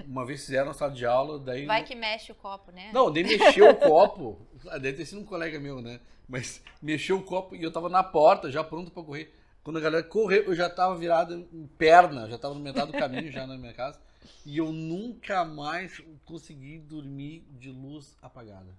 uma vez fizeram na sala de aula, daí... Vai que mexe o copo, né? Não, daí mexeu o copo, deve ter sido um colega meu, né? Mas mexeu o copo e eu tava na porta, já pronto pra correr. Quando a galera correu, eu já tava virado em perna, já tava no metade do caminho já na minha casa. E eu nunca mais consegui dormir de luz apagada.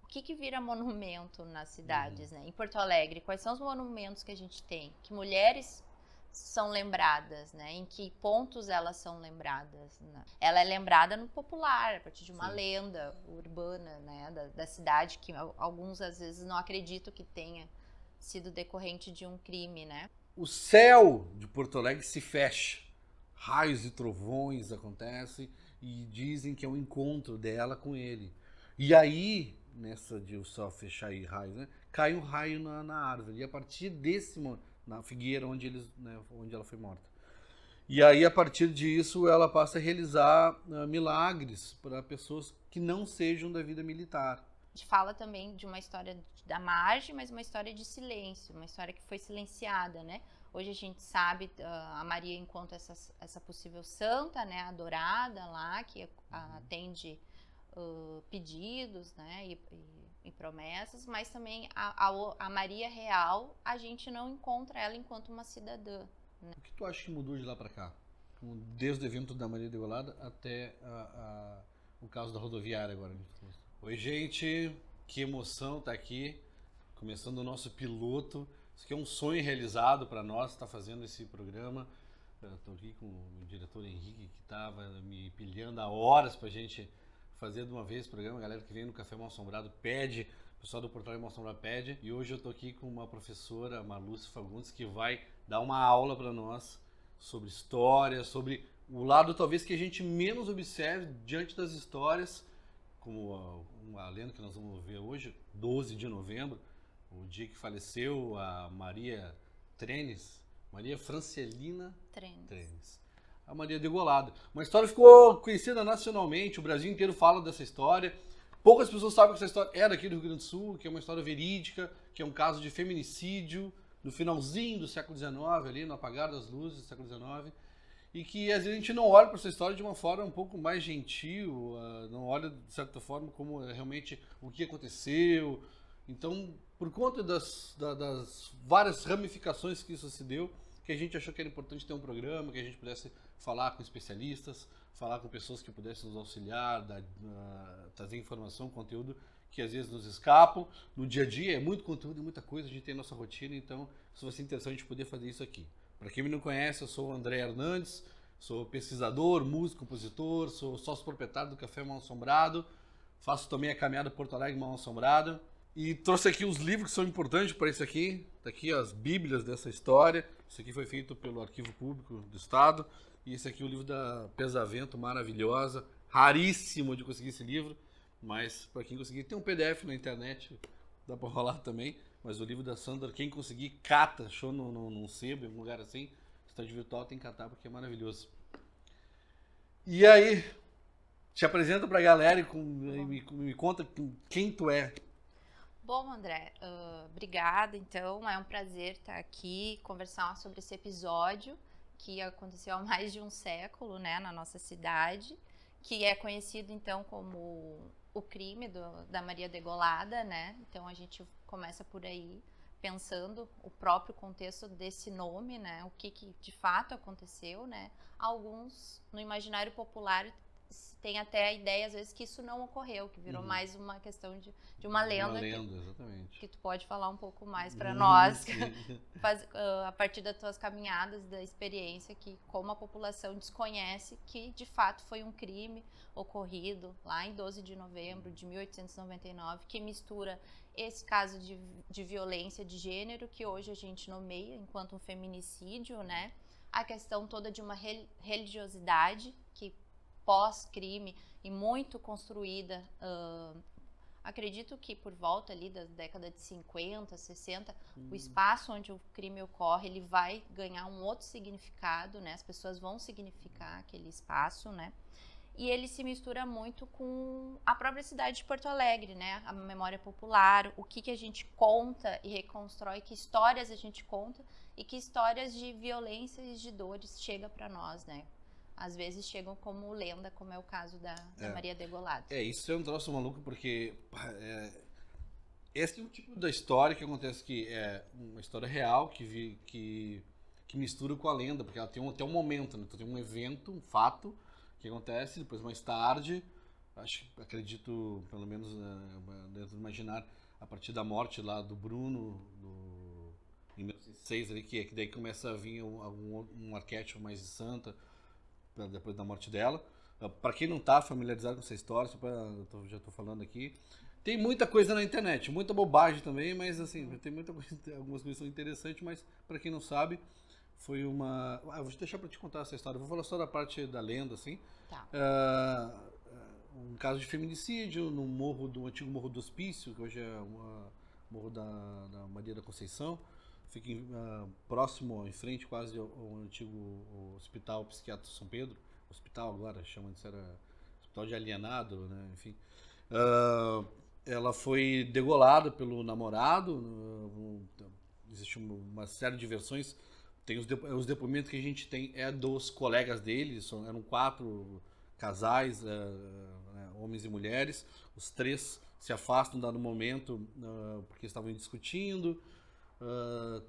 O que vira monumento nas cidades, né? Em Porto Alegre, quais são os monumentos que a gente tem? Que mulheres são lembradas, né? Em que pontos elas são lembradas? Né? Ela é lembrada no popular, a partir de uma lenda urbana, né? Da cidade, que alguns às vezes não acreditam que tenha sido decorrente de um crime, né? O céu de Porto Alegre se fecha. Raios e trovões acontecem e dizem que é o encontro dela com ele. E aí, nessa de o céu fechar e raios, né? Cai um raio na árvore. E a partir desse na figueira onde onde ela foi morta. E aí, a partir disso, ela passa a realizar milagres para pessoas que não sejam da vida militar. A gente fala também de uma história da margem, mas uma história de silêncio, uma história que foi silenciada, né? Hoje a gente sabe a Maria enquanto essa possível santa, né, adorada lá, que atende pedidos, né, e promessas, mas também a Maria real, a gente não encontra ela enquanto uma cidadã. Né? O que tu acha que mudou de lá para cá? Desde o evento da Maria Degolada até o caso da rodoviária agora. Oi, gente, que emoção tá aqui, começando o nosso piloto. Isso aqui é um sonho realizado para nós, estar fazendo esse programa. Estou aqui com o diretor Henrique, que estava me pilhando há horas para a gente fazer de uma vez o programa. A galera que vem no Café Mal Assombrado pede, o pessoal do Portal Mal Assombrado pede. E hoje eu estou aqui com uma professora, Marlúcia Fagundes, que vai dar uma aula para nós sobre história, sobre o lado talvez que a gente menos observe diante das histórias, como uma lenda que nós vamos ver hoje, 12 de novembro, o dia que faleceu a Maria Trenes, Maria Francelina Trenes. A Maria Degolada. Uma história que ficou conhecida nacionalmente, o Brasil inteiro fala dessa história. Poucas pessoas sabem que essa história é daqui do Rio Grande do Sul, que é uma história verídica, que é um caso de feminicídio no finalzinho do século XIX, ali no apagar das luzes do século XIX. E que às vezes a gente não olha para essa história de uma forma um pouco mais gentil, não olha de certa forma como realmente o que aconteceu. Então, por conta das várias ramificações que isso se deu, que a gente achou que era importante ter um programa, que a gente pudesse falar com especialistas, falar com pessoas que pudessem nos auxiliar, trazer informação, conteúdo que às vezes nos escapam. No dia a dia é muito conteúdo e muita coisa, a gente tem a nossa rotina, então isso vai ser interessante a gente poder fazer isso aqui. Para quem me não conhece, eu sou o André Hernandes, sou pesquisador, músico, compositor, sou sócio proprietário do Café Mal Assombrado, faço também a caminhada Porto Alegre Mal Assombrado e trouxe aqui os livros que são importantes para isso aqui. Tá aqui as bíblias dessa história. Isso aqui foi feito pelo Arquivo Público do Estado e esse aqui é o livro da Pesavento, maravilhosa, raríssimo de conseguir esse livro, mas para quem conseguir, tem um PDF na internet, dá para rolar também. Mas o livro da Sandra, quem conseguir, cata, achou num sebo, em algum lugar assim, estande virtual, tem que catar porque é maravilhoso. E aí, te apresenta pra galera e me conta quem tu é. Bom, André, obrigada, então, é um prazer estar aqui, conversar sobre esse episódio que aconteceu há mais de um século, né, na nossa cidade, que é conhecido, então, como o crime da Maria Degolada, né? Então a gente começa por aí, pensando o próprio contexto desse nome, né? O que de fato aconteceu, né? Alguns, no imaginário popular, tem até a ideia, às vezes, que isso não ocorreu, que virou mais uma questão de uma lenda. Uma lenda, exatamente. Que tu pode falar um pouco mais para nós, a partir das tuas caminhadas, da experiência, que como a população desconhece que, de fato, foi um crime ocorrido lá em 12 de novembro de 1899, que mistura esse caso de violência de gênero, que hoje a gente nomeia enquanto um feminicídio, né? A questão toda de uma religiosidade que pós-crime e muito construída, acredito que por volta ali da década de 50, 60, o espaço onde o crime ocorre, ele vai ganhar um outro significado, né? As pessoas vão significar aquele espaço, né? E ele se mistura muito com a própria cidade de Porto Alegre, né? A memória popular, o que a gente conta e reconstrói, que histórias a gente conta e que histórias de violência e de dores chega para nós, né? às vezes chegam como lenda, como é o caso da Maria Degolado. Isso é um troço maluco, porque esse é o tipo da história que acontece, que é uma história real, que mistura com a lenda, porque ela tem até um momento, né? Então, tem um evento, um fato que acontece, depois mais tarde, acredito, pelo menos dentro do imaginário, a partir da morte lá do Bruno, em 1906, ali, que daí começa a vir um arquétipo mais de santa, depois da morte dela. Para quem não está familiarizado com essa história, já estou falando aqui, tem muita coisa na internet, muita bobagem também, mas assim, tem muita coisa, algumas coisas são interessantes, mas para quem não sabe, foi uma... vou deixar para te contar essa história, vou falar só da parte da lenda, assim. Tá. Um caso de feminicídio no antigo Morro do Hospício, que hoje é o Morro da Maria da Conceição, fica próximo, em frente quase ao antigo Hospital Psiquiátrico São Pedro, hospital agora, chama de era Hospital de Alienado, né? Enfim. Ela foi degolada pelo namorado, existe uma série de versões, tem os depoimentos que a gente tem dos colegas dele, eram 4 casais, homens e mulheres, os 3 se afastam dado momento porque estavam discutindo.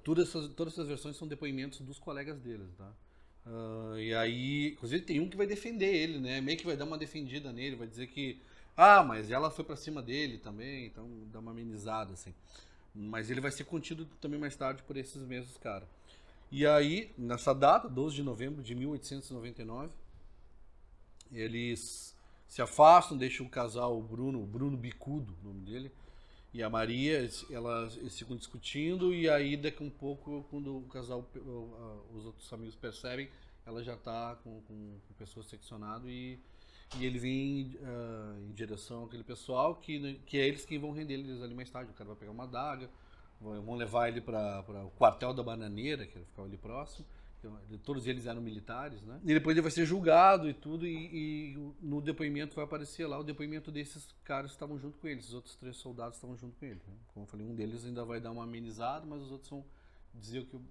Todas essas versões são depoimentos dos colegas deles, tá? E aí, inclusive tem um que vai defender ele, né? Meio que vai dar uma defendida nele, vai dizer que mas ela foi pra cima dele também, então dá uma amenizada, assim. Mas ele vai ser contido também mais tarde por esses mesmos caras. E aí, nessa data, 12 de novembro de 1899, eles se afastam, deixam o casal, o Bruno Bicudo, o nome dele, e a Maria, eles ficam discutindo, e aí daqui um pouco, quando o casal, os outros amigos percebem, ela já está com o pescoço seccionado, e ele vem em direção àquele pessoal, que é eles que vão render eles ali mais tarde. O cara vai pegar uma adaga, vão levar ele para o quartel da Bananeira, que ficava ali próximo. Todos eles eram militares, né? E depois ele vai ser julgado e tudo, e no depoimento vai aparecer lá o depoimento desses caras que estavam junto com eles. Os outros 3 soldados estavam junto com ele, né? Como eu falei, um deles ainda vai dar uma amenizada, mas os outros vão dizer o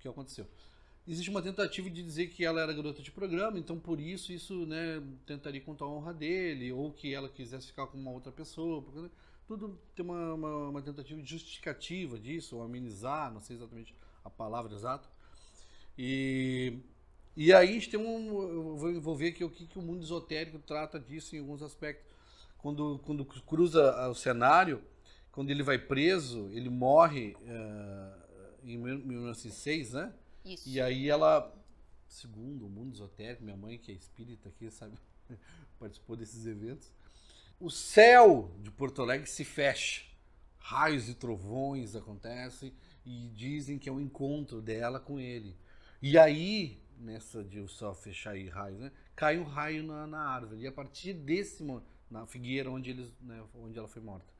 que aconteceu. Existe uma tentativa de dizer que ela era garota de programa, então por isso, né, tentaria contar a honra dele, ou que ela quisesse ficar com uma outra pessoa, porque tudo tem uma tentativa de justificativa disso, ou amenizar, não sei exatamente a palavra exata. E aí a gente tem eu vou envolver aqui o que o mundo esotérico trata disso em alguns aspectos. Quando cruza o cenário, quando ele vai preso, ele morre em 1906, né? Isso. E aí ela, segundo o mundo esotérico, minha mãe que é espírita aqui, sabe, participou desses eventos, o céu de Porto Alegre se fecha, raios e trovões acontecem e dizem que é o encontro dela com ele. E aí, nessa de o céu fechar e raios, né, cai um raio na árvore, e a partir desse momento, na figueira onde ela foi morta.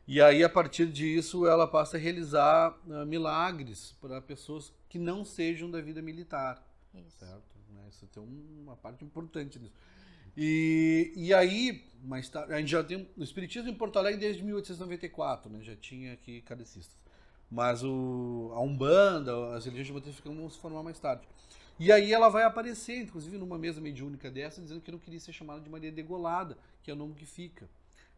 E aí, a partir disso, ela passa a realizar milagres para pessoas que não sejam da vida militar. Isso. Certo? Isso tem uma parte importante nisso. E aí, mais tarde, a gente já tem o espiritismo em Porto Alegre desde 1894, né? Já tinha aqui kardecistas. Mas a Umbanda, as religiões de matriz vão se formar mais tarde. E aí ela vai aparecer, inclusive, numa mesa mediúnica dessa, dizendo que não queria ser chamada de Maria Degolada, que é o nome que fica.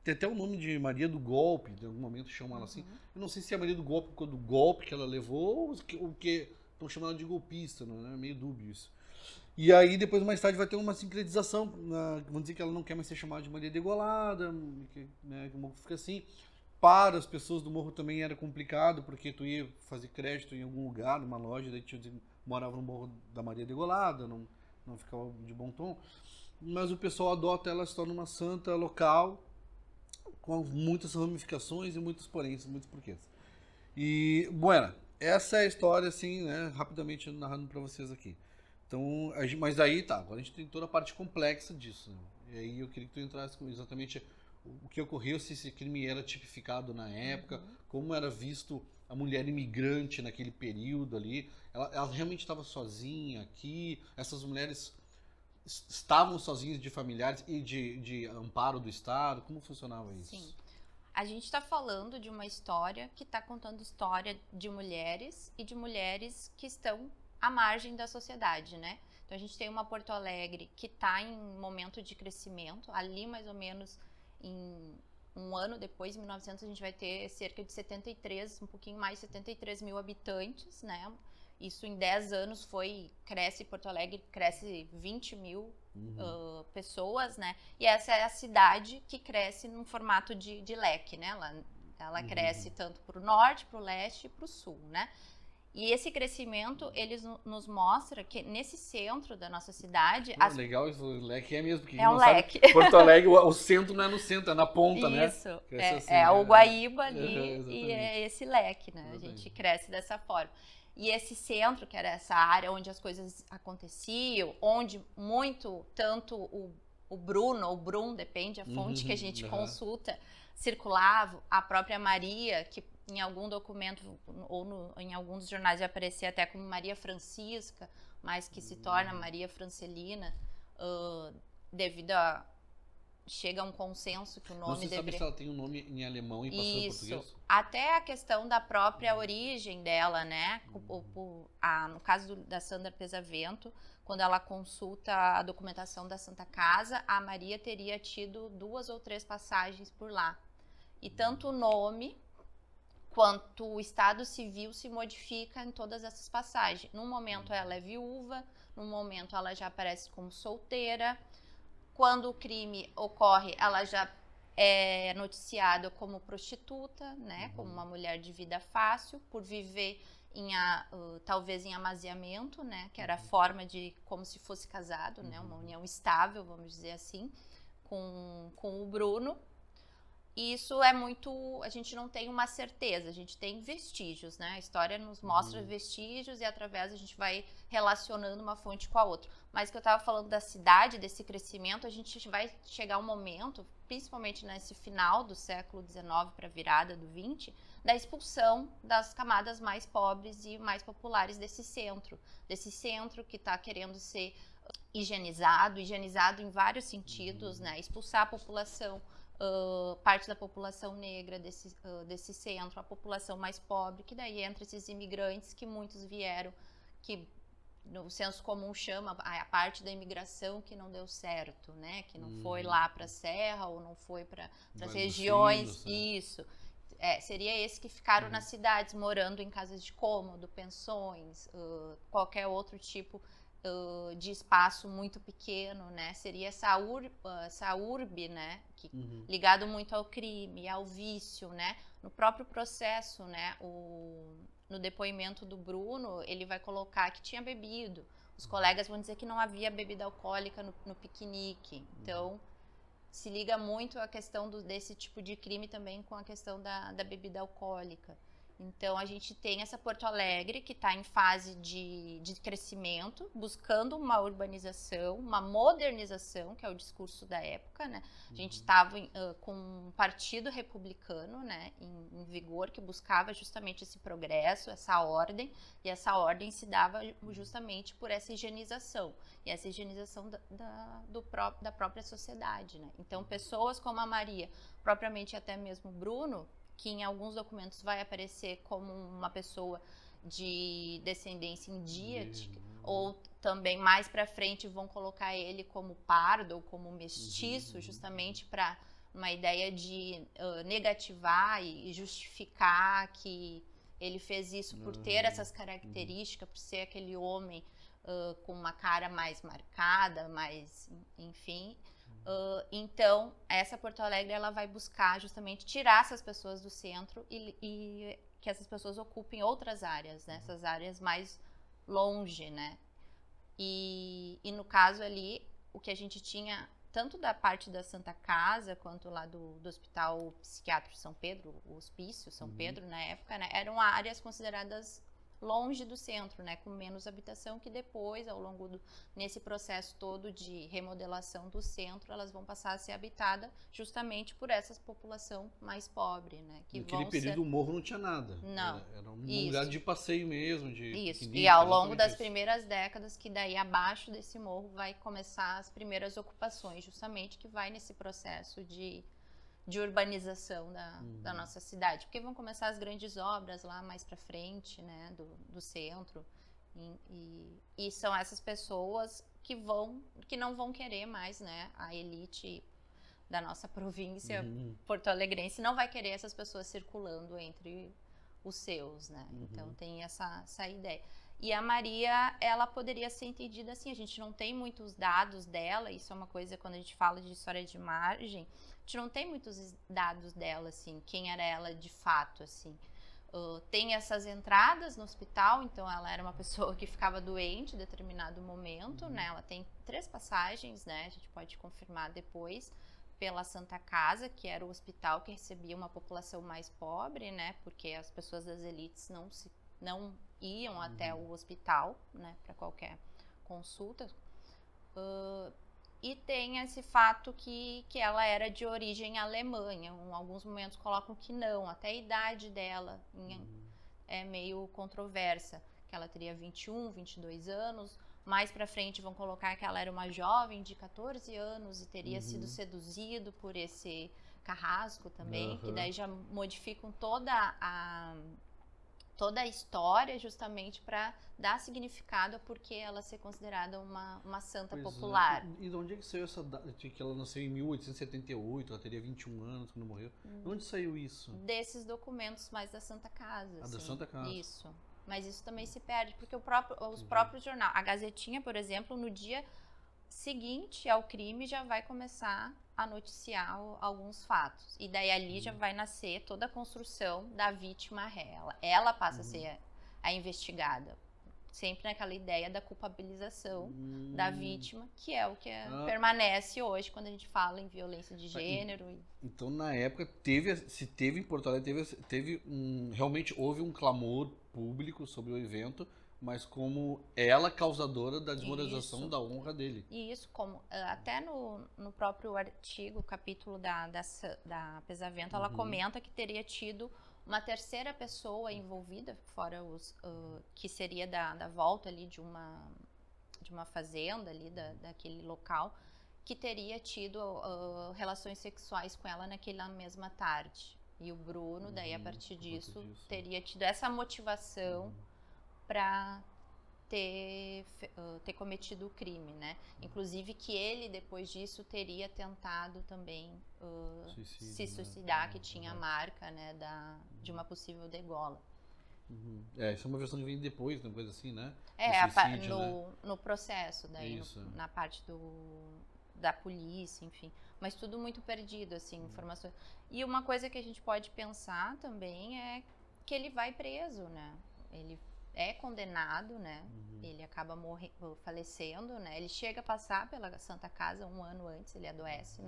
Tem até o nome de Maria do Golpe, em algum momento chamam ela assim. Eu não sei se é Maria do Golpe por causa do golpe que ela levou, ou que estão chamando ela de golpista, não é? Meio dúbio isso. E aí, depois, mais tarde, vai ter uma sincretização. Vão dizer que ela não quer mais ser chamada de Maria Degolada, que o morro fica assim. Para as pessoas do morro também era complicado, porque tu ia fazer crédito em algum lugar, numa loja, daí tu morava no morro da Maria Degolada, não ficava de bom tom. Mas o pessoal adota ela, se torna uma santa local, com muitas ramificações e muitos poréns, muitos porquês. E, bueno, essa é a história, assim, né, rapidamente narrando para vocês aqui. Então, mas aí tá, agora a gente tem toda a parte complexa disso, né? E aí eu queria que tu entrasse com exatamente o que ocorreu, se esse crime era tipificado na época, como era visto a mulher imigrante naquele período ali. Ela realmente estava sozinha aqui, essas mulheres estavam sozinhas de familiares e de amparo do Estado, como funcionava isso? Sim. A gente está falando de uma história que está contando história de mulheres e de mulheres que estão à margem da sociedade, né? Então a gente tem uma Porto Alegre que está em momento de crescimento, ali mais ou menos em um ano depois, em 1900, a gente vai ter cerca de 73, um pouquinho mais, 73 mil habitantes, né? Isso em 10 anos cresce Porto Alegre, cresce 20 mil pessoas, né? E essa é a cidade que cresce num formato de leque, né? Ela cresce tanto para o norte, para o leste e para o sul, né? E esse crescimento, eles nos mostra que nesse centro da nossa cidade... Legal, isso, o leque é mesmo, porque é um leque. Porto Alegre, o centro não é no centro, é na ponta, né? Isso, é o Guaíba ali e é esse leque, né? Exatamente. A gente cresce dessa forma. E esse centro, que era essa área onde as coisas aconteciam, onde tanto o Bruno, ou Brum, depende da fonte que a gente consulta, circulava, a própria Maria, que em algum documento ou em alguns jornais vai aparecer até como Maria Francisca, mas que se torna Maria Francelina, devido a... Chega a um consenso que o nome deveria... Você sabe se ela tem um nome em alemão e passou em português? Isso, até a questão da própria origem dela, né? No caso da Sandra Pesavento, quando ela consulta a documentação da Santa Casa, a Maria teria tido 2 ou 3 passagens por lá. E tanto o nome quanto o estado civil se modifica em todas essas passagens. Num momento ela é viúva, num momento ela já aparece como solteira. Quando o crime ocorre, ela já é noticiada como prostituta, né, como uma mulher de vida fácil, por viver talvez em amaziamento, né, que era a forma de como se fosse casado, né, uma união estável, vamos dizer assim, com o Bruno. E isso é muito... A gente não tem uma certeza, a gente tem vestígios, né? A história nos mostra vestígios e através a gente vai relacionando uma fonte com a outra. Mas que eu estava falando da cidade, desse crescimento, a gente vai chegar um momento, principalmente nesse final do século XIX para a virada do XX, da expulsão das camadas mais pobres e mais populares desse centro que está querendo ser higienizado em vários sentidos, né? Expulsar a população, parte da população negra desse centro, a população mais pobre, que daí entra esses imigrantes que muitos vieram, que no senso comum chama a parte da imigração que não deu certo, né? Que não foi lá para a Serra ou não foi para as regiões, isso. Seria esses que ficaram nas cidades, morando em casas de cômodo, pensões, qualquer outro tipo de espaço muito pequeno, né? Seria essa urbe, né? Que, ligado muito ao crime, ao vício, né? No próprio processo, né? No depoimento do Bruno, ele vai colocar que tinha bebido. Os colegas vão dizer que não havia bebida alcoólica no piquenique. Então, se liga muito a questão desse tipo de crime também com a questão da bebida alcoólica. Então, a gente tem essa Porto Alegre que está em fase de crescimento, buscando uma urbanização, uma modernização, que é o discurso da época, né? A gente estava com um partido republicano, né, em vigor, que buscava justamente esse progresso, essa ordem, e essa ordem se dava justamente por essa higienização, e essa higienização da própria sociedade, né? Então, pessoas como a Maria, propriamente até mesmo o Bruno, que em alguns documentos vai aparecer como uma pessoa de descendência indígena, ou também mais para frente vão colocar ele como pardo ou como mestiço, justamente para uma ideia de negativar e justificar que ele fez isso por ter essas características, por ser aquele homem com uma cara mais marcada, mais, enfim... Então, essa Porto Alegre ela vai buscar justamente tirar essas pessoas do centro e que essas pessoas ocupem outras áreas, né? Essas áreas mais longe, né? E no caso ali, o que a gente tinha, tanto da parte da Santa Casa, quanto lá do Hospital Psiquiátrico São Pedro, o Hospício São Pedro na época, né? Eram áreas consideradas longe do centro, né, com menos habitação, que depois, ao longo nesse processo todo de remodelação do centro, elas vão passar a ser habitadas justamente por essa população mais pobre, né. Naquele período o morro não tinha nada. Não. Era um lugar de passeio mesmo, Isso, e ao longo das primeiras décadas, que daí abaixo desse morro vai começar as primeiras ocupações, justamente que vai nesse processo de urbanização da nossa cidade, porque vão começar as grandes obras lá mais para frente, né, do centro, E são essas pessoas que não vão querer mais, né? A elite da nossa província porto-alegrense não vai querer essas pessoas circulando entre os seus, né? Então tem essa ideia. E a Maria, ela poderia ser entendida assim, a gente não tem muitos dados dela, isso é uma coisa, quando a gente fala de história de imagem, a gente não tem muitos dados dela, assim, quem era ela de fato, assim. Tem essas entradas no hospital, então ela era uma pessoa que ficava doente em determinado momento, né? Ela tem 3 passagens, né? A gente pode confirmar depois, pela Santa Casa, que era o hospital que recebia uma população mais pobre, né? Porque as pessoas das elites não iam até o hospital, né? Para qualquer consulta. E tem esse fato que ela era de origem alemã. Em alguns momentos colocam que não, até a idade dela é meio controversa, que ela teria 21, 22 anos. Mais pra frente vão colocar que ela era uma jovem de 14 anos e teria sido seduzido por esse carrasco também, que daí já modificam toda a história justamente para dar significado a porque ela ser considerada uma santa popular. E de onde é que saiu essa data? Que ela nasceu em 1878, ela teria 21 anos quando morreu. De onde saiu isso? Desses documentos mais da Santa Casa. Da Santa Casa. Isso. Mas isso também se perde, porque os próprios jornais, a Gazetinha, por exemplo, no dia seguinte ao crime já vai começar a noticiar alguns fatos. E daí ali já vai nascer toda a construção da vítima réu. Ela passa a ser a investigada. Sempre naquela ideia da culpabilização da vítima, que é o que permanece hoje quando a gente fala em violência de gênero. Então, na época, se teve em Porto Alegre, realmente houve um clamor público sobre o evento, mas como ela causadora da desmoralização da honra dele. E isso, como até no próprio artigo, capítulo da Pesavento, ela comenta que teria tido uma terceira pessoa envolvida, fora os que seria da volta ali de uma fazenda ali daquele local, que teria tido relações sexuais com ela naquela mesma tarde. E o Bruno, daí a partir disso, teria tido essa motivação para ter cometido o crime, né? Inclusive que ele, depois disso, teria tentado também se suicidar, que tinha a marca, né, de uma possível degola. Isso é uma versão que vem depois, uma coisa assim, né? No processo, daí, na parte da polícia, enfim. Mas tudo muito perdido, assim, informações. E uma coisa que a gente pode pensar também é que ele vai preso, né? Ele é condenado, né? Ele acaba falecendo, né? Ele chega a passar pela Santa Casa 1 ano antes, ele adoece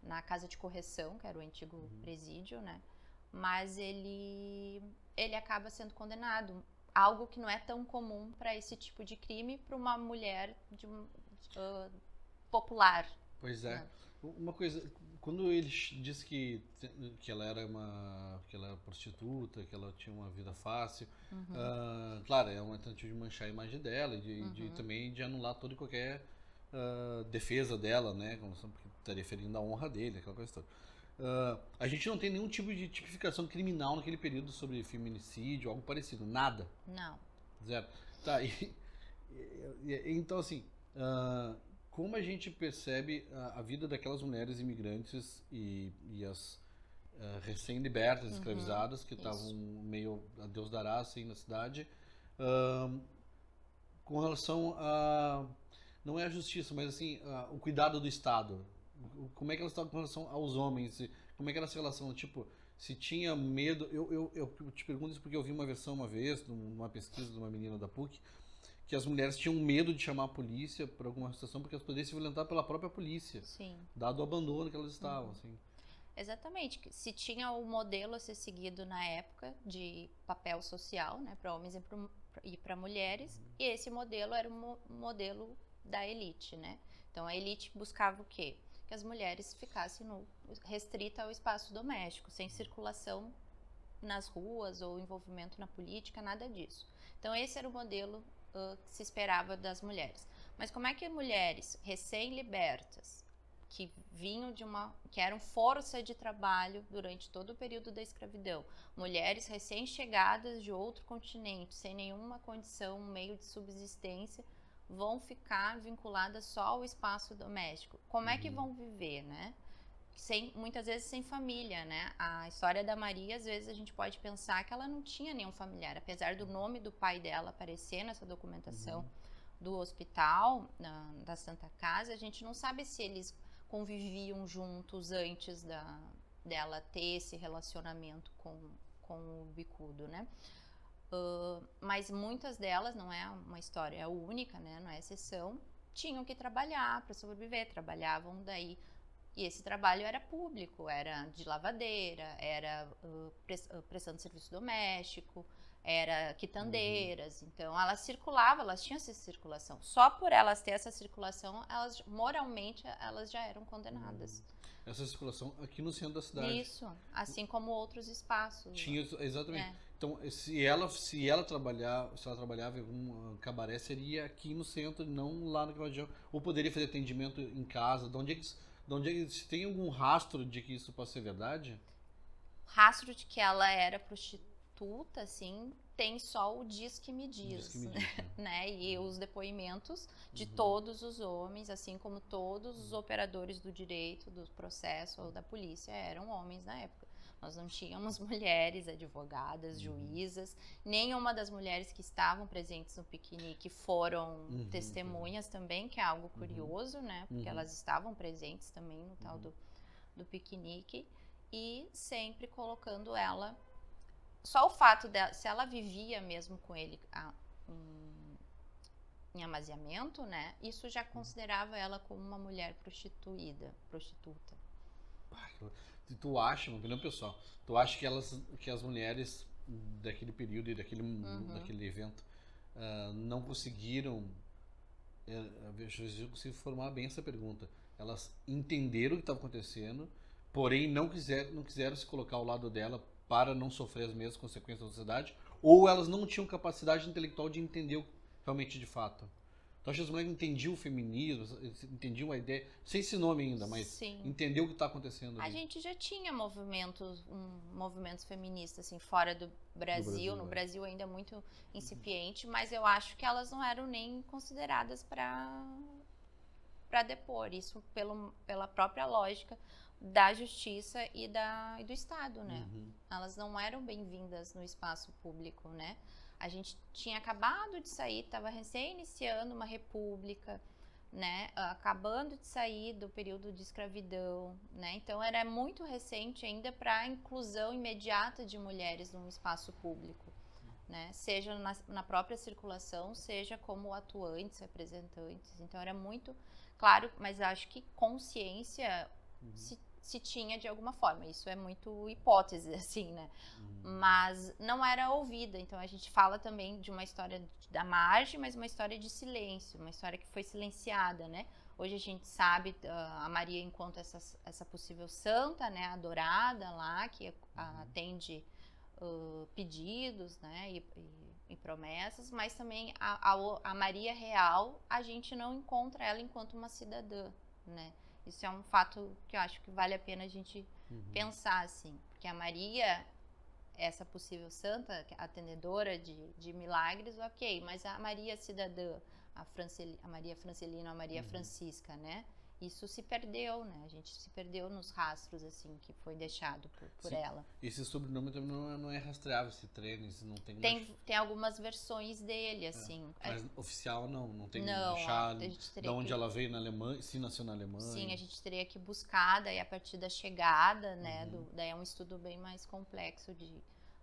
na Casa de Correção, que era o antigo presídio, né? Mas ele acaba sendo condenado. Algo que não é tão comum para esse tipo de crime, para uma mulher popular. Pois é. Né? Uma coisa, quando ele disse que ela era que ela era prostituta, que ela tinha uma vida fácil, claro, é uma tentativa de manchar a imagem dela e também de anular toda e qualquer defesa dela, né? Porque estaria ferindo a honra dele, aquela coisa toda. A gente não tem nenhum tipo de tipificação criminal naquele período sobre feminicídio, algo parecido, nada. Não. Zero. Tá, então assim, como a gente percebe a vida daquelas mulheres imigrantes e as recém-libertas, escravizadas, que estavam meio a Deus dará, assim, na cidade, com relação a, não é a justiça, mas assim, o cuidado do Estado. Como é que elas estavam com relação aos homens? Como é que era essa relação? Tipo, se tinha medo... Eu te pergunto isso porque eu vi uma versão uma vez, numa pesquisa de uma menina da PUC, que as mulheres tinham medo de chamar a polícia por alguma situação porque elas poderiam se violentar pela própria polícia. Sim. Dado o abandono que elas estavam, assim. Exatamente. Se tinha o modelo a ser seguido na época de papel social, né, para homens e para mulheres, e esse modelo era o modelo da elite, né? Então a elite buscava o quê? Que as mulheres ficassem restrita ao espaço doméstico, sem circulação nas ruas ou envolvimento na política, nada disso. Então esse era o modelo que se esperava das mulheres. Mas como é que mulheres recém-libertas, que vinham que eram força de trabalho durante todo o período da escravidão. Mulheres recém-chegadas de outro continente, sem nenhuma condição, meio de subsistência, vão ficar vinculadas só ao espaço doméstico. Como é que vão viver, né? Muitas vezes sem família, né? A história da Maria, às vezes a gente pode pensar que ela não tinha nenhum familiar, apesar do nome do pai dela aparecer nessa documentação do hospital, da Santa Casa, a gente não sabe se eles conviviam juntos antes dela ter esse relacionamento com o bicudo, né? Mas muitas delas, não é uma história única, né? Não é exceção, tinham que trabalhar para sobreviver, trabalhavam daí. E esse trabalho era público, era de lavadeira, era prestando serviço doméstico, era quitandeiras. Então, elas circulavam, elas tinham essa circulação. Só por elas ter essa circulação, moralmente, elas já eram condenadas. Essa circulação aqui no centro da cidade. Isso, assim como outros espaços. Tinha, exatamente. Então, se ela trabalhava em algum cabaré, seria aqui no centro, não lá naquela região. Ou poderia fazer atendimento em casa. De onde é que se tem algum rastro de que isso possa ser verdade? Rastro de que ela era prostituta, assim, tem só o Diz que me diz, né? E os depoimentos de todos os homens, assim como todos os operadores do direito, do processo ou da polícia, eram homens na época. Nós não tínhamos mulheres advogadas, juízas, nenhuma das mulheres que estavam presentes no piquenique foram testemunhas também, que é algo curioso, né? Porque elas estavam presentes também no tal do piquenique, e sempre colocando ela. Só o fato dela, se ela vivia mesmo com ele em amaziamento, né? Isso já considerava ela como uma mulher prostituta. Tu acha, uma opinião pessoal, tu acha que as mulheres daquele período e daquele evento não conseguiram, deixa eu consigo formar bem essa pergunta, elas entenderam o que estava acontecendo, porém não quiseram se colocar ao lado dela para não sofrer as mesmas consequências da sociedade, ou elas não tinham capacidade intelectual de entender realmente de fato? Então, acho que as mulheres entendiam o feminismo, entendiam a ideia, sem esse nome ainda, mas entendeu o que está acontecendo ali. A gente já tinha movimentos feministas assim, fora do Brasil, no Brasil ainda muito incipiente, mas eu acho que elas não eram nem consideradas para depor, isso pela própria lógica da justiça e do Estado, né? Elas não eram bem-vindas no espaço público, né? A gente tinha acabado de sair, estava recém-iniciando uma república, né? Acabando de sair do período de escravidão, né? Então era muito recente ainda para a inclusão imediata de mulheres no espaço público, né? Seja na própria circulação, seja como atuantes, representantes. Então era muito claro, mas acho que consciência se tinha de alguma forma. Isso é muito hipótese, assim, né? Mas não era ouvida. Então a gente fala também de uma história da margem, mas uma história de silêncio, uma história que foi silenciada, né? Hoje a gente sabe a Maria enquanto essa possível santa, né? Adorada lá, que atende pedidos, né? E promessas, mas também a Maria real, a gente não encontra ela enquanto uma cidadã, né? Isso é um fato que eu acho que vale a pena a gente pensar, assim. Porque a Maria, essa possível santa, atendedora de milagres, ok. Mas a Maria cidadã, a Maria Francelina, a Maria Francisca, né? Isso se perdeu, né? A gente se perdeu nos rastros, assim, que foi deixado por ela. Esse sobrenome também não é rastreável, esse treino, não tem... Tem algumas versões dele, assim. Mas oficial não tem não, achar de onde ela veio na Alemanha, se nasceu na Alemanha. Sim, a gente teria que buscar, daí a partir da chegada, né? Daí é um estudo bem mais complexo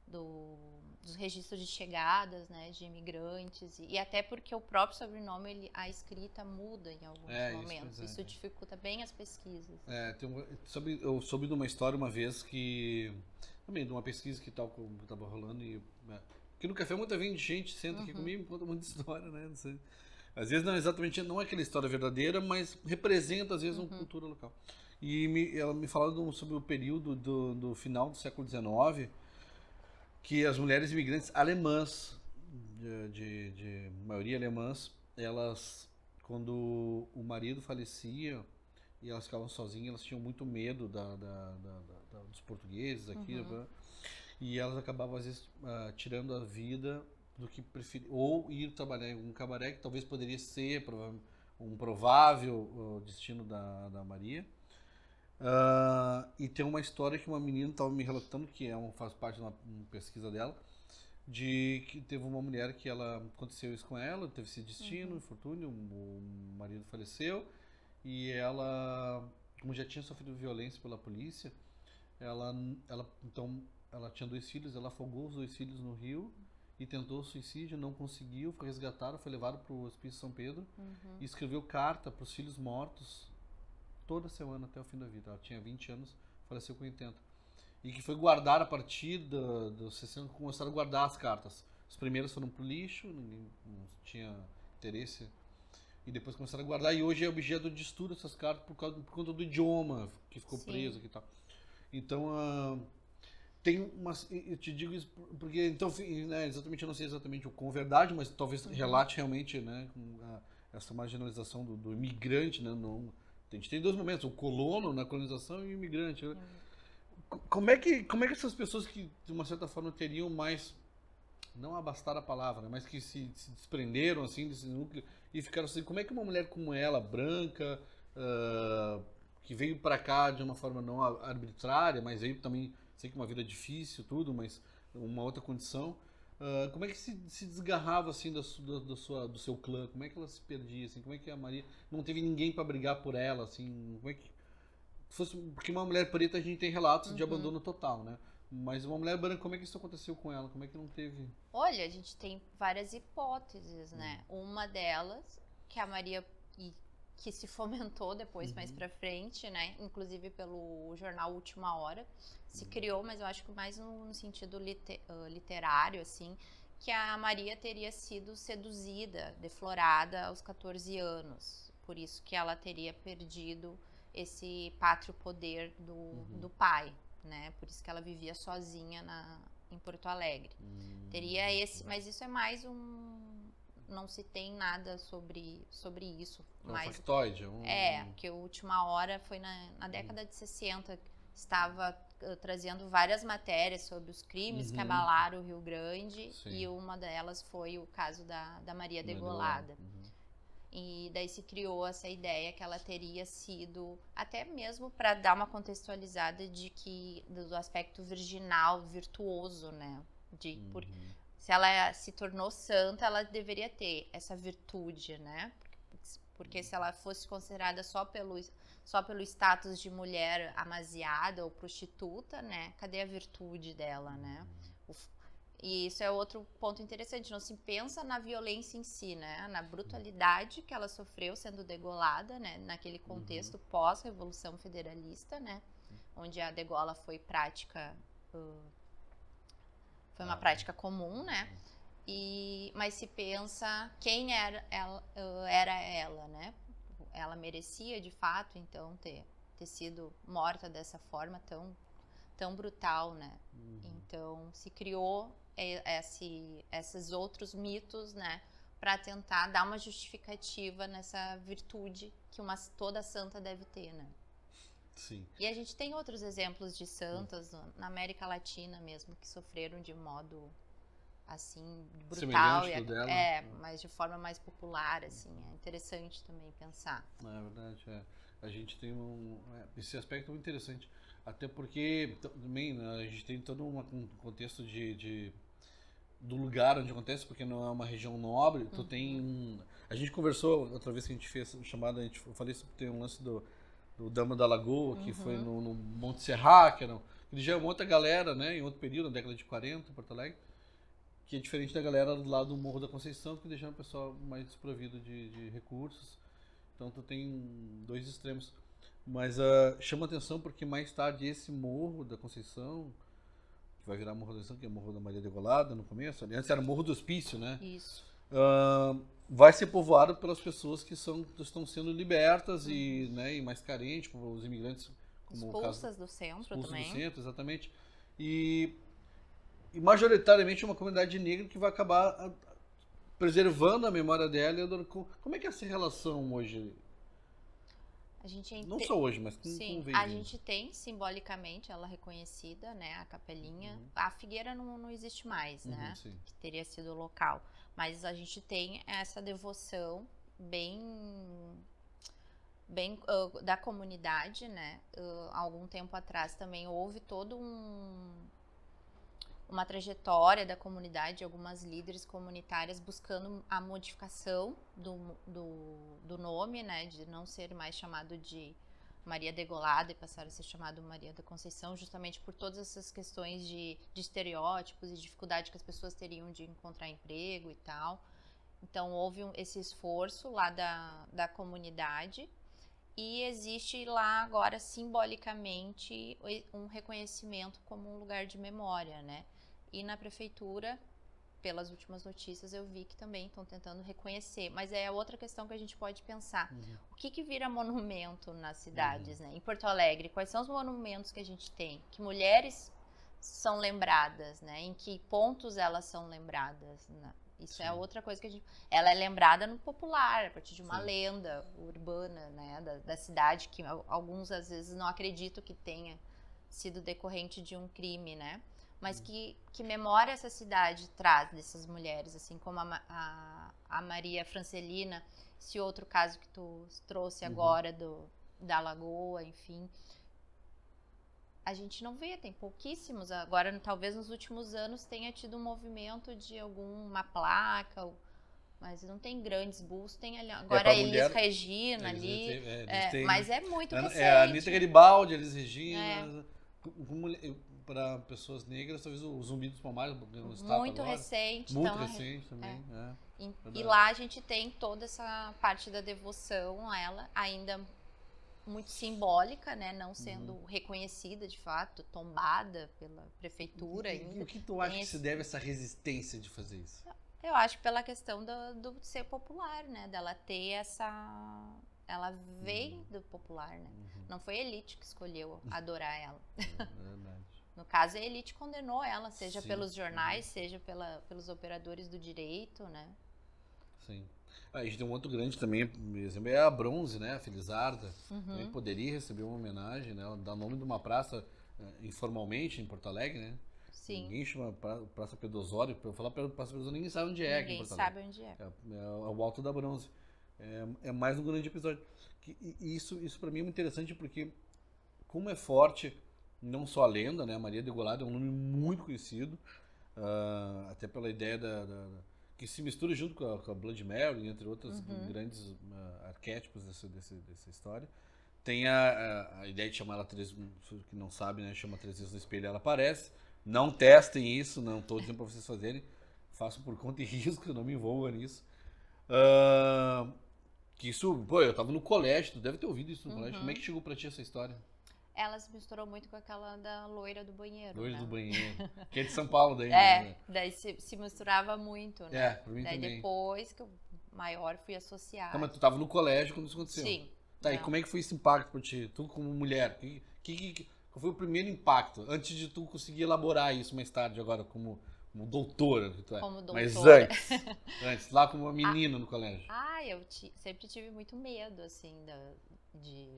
dos registros de chegadas, né, de imigrantes, e até porque o próprio sobrenome, a escrita muda em alguns momentos. Isso dificulta bem as pesquisas. Eu soube de uma história uma vez também de uma pesquisa que estava rolando, que no café muita gente senta aqui comigo e conta muita história, né? Não sei. Às vezes não é aquela história verdadeira, mas representa às vezes uma cultura local. E ela me falou sobre o período do final do século XIX, que as mulheres imigrantes alemãs, de maioria alemãs, elas, quando o marido falecia, e elas ficavam sozinhas, elas tinham muito medo dos portugueses aqui, né? E elas acabavam às vezes tirando a vida do que preferiam, ou ir trabalhar em um cabaré, que talvez poderia ser um provável destino da Maria. E tem uma história que uma menina estava me relatando, que faz parte de uma pesquisa dela, de que teve uma mulher que aconteceu isso com ela, teve esse destino, infortúnio, o marido faleceu, e ela, como já tinha sofrido violência pela polícia, então ela tinha 2 filhos, ela afogou os 2 filhos no rio e tentou suicídio, não conseguiu, foi resgatado, foi levado para o Hospício São Pedro e escreveu carta para os filhos mortos toda semana até o fim da vida. Ela tinha 20 anos, faleceu com 80. E que foi guardar a partir dos 60, começaram a guardar as cartas. Os primeiros foram pro lixo, ninguém não tinha interesse. E depois começaram a guardar, e hoje é objeto de estudo essas cartas por conta do idioma que ficou preso aqui e tal. Então, tem umas. Eu te digo isso porque, então, né, exatamente, eu não sei exatamente o com verdade, mas talvez relate realmente, né, essa marginalização do imigrante, né? A gente tem 2 momentos, o colono na colonização e o imigrante, né? Como é que essas pessoas que, de uma certa forma, teriam mais, não abastar a palavra, né, mas que se desprenderam, assim, desse núcleo e ficaram assim, como é que uma mulher como ela, branca, que veio para cá de uma forma não arbitrária, mas veio também, sei que uma vida difícil, tudo, mas uma outra condição, como é que se desgarrava, assim, do seu clã? Como é que ela se perdia, assim? Como é que a Maria não teve ninguém para brigar por ela, assim? Como é que porque uma mulher preta a gente tem relatos de abandono total, né? Mas uma mulher branca, como é que isso aconteceu com ela? Como é que não teve? Olha, a gente tem várias hipóteses, né? Uma delas, que a Maria, que se fomentou depois mais pra frente, né? Inclusive pelo jornal Última Hora, se criou, mas eu acho que mais no sentido literário, assim, que a Maria teria sido seduzida, deflorada aos 14 anos. Por isso que ela teria perdido esse pátrio poder do pai, né? Por isso que ela vivia sozinha em Porto Alegre. Teria esse, mas isso é mais não se tem nada sobre isso. Um factoide. Porque a Última Hora foi na década de 60, estava trazendo várias matérias sobre os crimes que abalaram o Rio Grande, e uma delas foi o caso da Maria Degolada. E daí se criou essa ideia que ela teria sido, até mesmo para dar uma contextualizada do aspecto virginal, virtuoso, né? Se ela se tornou santa, ela deveria ter essa virtude, né? Porque se ela fosse considerada só pelo status de mulher amaziada ou prostituta, né? Cadê a virtude dela, né? E isso é outro ponto interessante, não se pensa na violência em si, né? Na brutalidade que ela sofreu sendo degolada, né? Naquele contexto pós-revolução federalista, né? Onde a degola foi uma prática comum, né? Mas se pensa quem era ela, né? Ela merecia, de fato, então, ter sido morta dessa forma tão brutal, né? Então, se criou esses outros mitos, né, para tentar dar uma justificativa nessa virtude que toda santa deve ter, né? Sim. E a gente tem outros exemplos de santas na América Latina mesmo, que sofreram de modo assim brutal mas de forma mais popular, assim. É interessante também pensar. É verdade, a gente tem esse aspecto muito interessante. Até porque também, né, a gente tem todo um contexto do lugar onde acontece, porque não é uma região nobre. Tu tem a gente conversou outra vez que a gente fez chamada, eu falei sobre ter um lance do Dama da Lagoa, que foi no Monte Serra, que já é uma outra galera, né, em outro período, na década de 40, em Porto Alegre, que é diferente da galera do lado do Morro da Conceição, que deixaram o pessoal mais desprovido de recursos. Então tu tem 2 extremos. Mas chama atenção porque mais tarde esse Morro da Conceição, que vai virar Morro da Conceição, que é o Morro da Maria Degolada no começo, antes era Morro do Hospício, né? Isso. Vai ser povoado pelas pessoas que estão sendo libertas e mais carentes, como os imigrantes. Como expulsas do centro também. Do centro, exatamente. E majoritariamente uma comunidade negra que vai acabar preservando a memória dela. Como é que é essa relação hoje? A gente Não só hoje, mas com sim, veio. A gente tem simbolicamente ela reconhecida, né? A capelinha. A figueira não existe mais, né? Sim. Que teria sido o local. Mas a gente tem essa devoção bem da comunidade, né? Há algum tempo atrás também houve todo uma trajetória da comunidade, algumas líderes comunitárias buscando a modificação do nome, né? De não ser mais chamado de Maria Degolada e passar a ser chamado Maria da Conceição, justamente por todas essas questões de estereótipos e dificuldade que as pessoas teriam de encontrar emprego e tal. Então houve esse esforço lá da comunidade e existe lá agora simbolicamente um reconhecimento como um lugar de memória, né? E na prefeitura, pelas últimas notícias, eu vi que também estão tentando reconhecer. Mas é outra questão que a gente pode pensar. O que vira monumento nas cidades, né? Em Porto Alegre, quais são os monumentos que a gente tem? Que mulheres são lembradas, né? Em que pontos elas são lembradas, né? Isso é outra coisa que a gente... Ela é lembrada no popular, a partir de uma lenda urbana, né? Da cidade, que alguns às vezes não acreditam que tenha sido decorrente de um crime, né? Mas que memória essa cidade traz dessas mulheres, assim como a Maria Francelina, esse outro caso que tu trouxe agora da Lagoa, enfim. A gente não vê, tem pouquíssimos. Agora, talvez nos últimos anos tenha tido um movimento de alguma placa, mas não tem grandes bustos. Tem ali, agora a Elis Regina ali, mas é muito recente. É a Anitta Garibaldi, Elis Regina... Para pessoas negras, talvez o Zumbi dos Palmares, muito agora. Recente. Muito recente também. E lá a gente tem toda essa parte da devoção a ela, ainda muito simbólica, né? Não sendo reconhecida de fato, tombada pela prefeitura. E o que tu acha que se deve a essa resistência de fazer isso? Eu acho pela questão do ser popular, né? Dela ter essa... Ela vem do popular, né? Não foi a elite que escolheu adorar ela. Verdade. No caso, a elite condenou ela, seja pelos jornais, seja pelos operadores do direito, né? Sim. A gente tem um outro grande também, por exemplo, é a Bronze, né? A Felizarda. Também poderia receber uma homenagem, né? Ela dá o nome de uma praça informalmente em Porto Alegre, né? Sim. Ninguém chama Praça Pedro Osório. Pra eu falar Praça Pedro Osório, ninguém sabe onde é aqui em Porto Alegre. Ninguém sabe onde é. É o Alto da Bronze. É mais um grande episódio. E isso para mim é muito interessante porque, como é forte, não só a lenda, né? Maria Degolada é um nome muito conhecido, até pela ideia que se mistura junto com a Blood Mary, entre outros grandes arquétipos dessa história. Tem a ideia de chamar ela três, que não sabe, né? Chama 3 vezes no espelho, ela aparece. Não testem isso, não estou dizendo para vocês fazerem. Façam por conta e risco, eu não me envolva nisso. Que isso, pô, eu tava no colégio, tu deve ter ouvido isso no colégio. Como é que chegou pra ti essa história? Ela se misturou muito com aquela da loira do banheiro. Loira né? do banheiro. Que é de São Paulo daí. Né? Daí se misturava muito, né? Pra mim daí também. Depois que eu maior fui associada. Tá, mas tu tava no colégio quando isso aconteceu. Sim. Tá, e como é que foi esse impacto pra ti? Tu como mulher, qual foi o primeiro impacto? Antes de tu conseguir elaborar isso mais tarde, agora como doutora que tu é. Como doutora. Mas antes, lá como uma menina no colégio. Eu sempre tive muito medo, assim, de